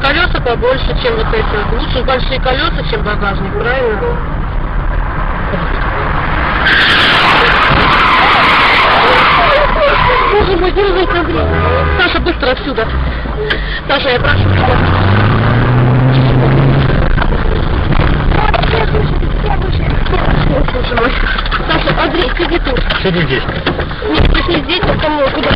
колеса побольше, чем вот эти. Лучше большие колеса, чем багажник, правильно? Боже мой, держись, Андрей. Саша, быстро отсюда. Саша, я прошу тебя. Боже мой. Саша, Андрей, сиди тут. Сиди здесь. Нет, ты не здесь, а кому? Куда?